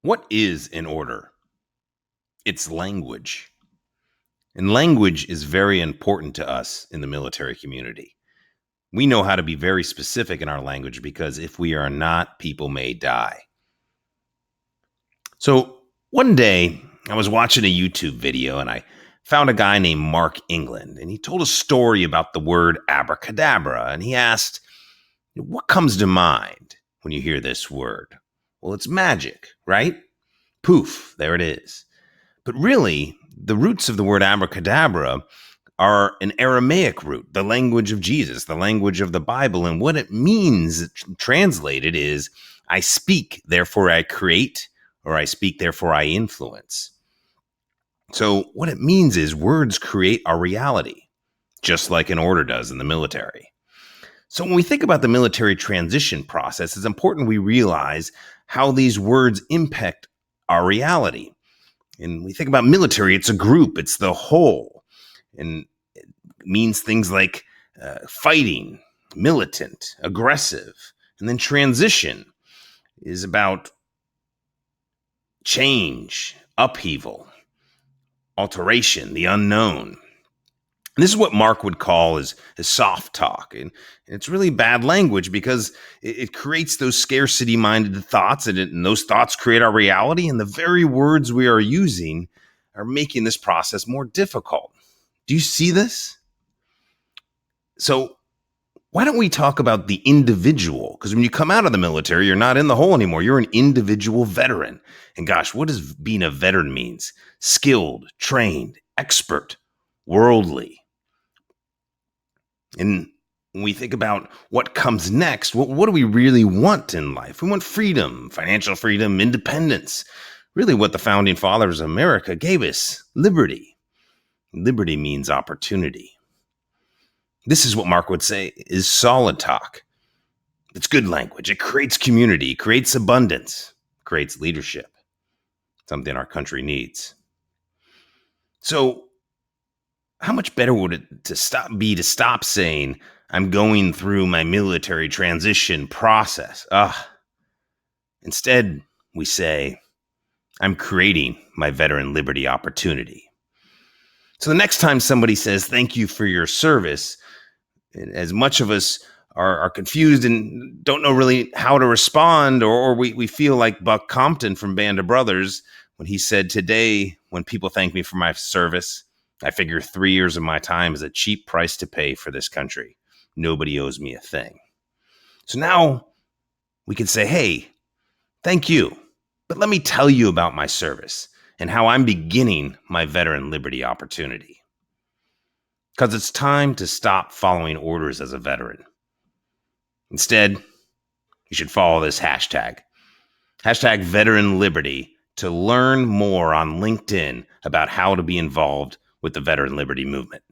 What is an order? It's language. And language is very important to us in the military community. We know how to be very specific in our language because if we are not, people may die. So one day I was watching a YouTube video and I found a guy named Mark England, and he told a story about the word abracadabra. And he asked, what comes to mind when you hear this word? Well, it's magic, right? Poof, there it is. But really, the roots of the word abracadabra are an Aramaic root, the language of Jesus, the language of the Bible. And what it means, translated, is I speak, therefore I create, or I speak, therefore I influence. So what it means is words create our reality, just like an order does in the military. So when we think about the military transition process, it's important we realize how these words impact our reality. And we think about military, it's a group, it's the whole. And it means things like fighting, militant, aggressive. And then transition is about change, upheaval, alteration, the unknown. And this is what Mark would call his soft talk. And it's really bad language because it creates those scarcity-minded thoughts, and those thoughts create our reality. And the very words we are using are making this process more difficult. Do you see this? So why don't we talk about the individual? Because when you come out of the military, you're not in the hole anymore. You're an individual veteran. And gosh, what does being a veteran means? Skilled, trained, expert, worldly. And when we think about what comes next, what do we really want in life? We want freedom, financial freedom, independence. Really what the founding fathers of America gave us, liberty. Liberty means opportunity. This is what Mark would say is solid talk. It's good language. It creates community, creates abundance, creates leadership. Something our country needs. So how much better would it to stop saying, I'm going through my military transition process? Instead, we say, I'm creating my veteran liberty opportunity. So the next time somebody says, thank you for your service, as much of us are confused and don't know really how to respond, or we feel like Buck Compton from Band of Brothers when he said, today, when people thank me for my service, I figure 3 years of my time is a cheap price to pay for this country. Nobody owes me a thing. So now we can say, hey, thank you, but let me tell you about my service and how I'm beginning my veteran liberty opportunity. Because it's time to stop following orders as a veteran. Instead, you should follow this hashtag Veteran Liberty, to learn more on LinkedIn about how to be involved with the Veteran Liberty movement.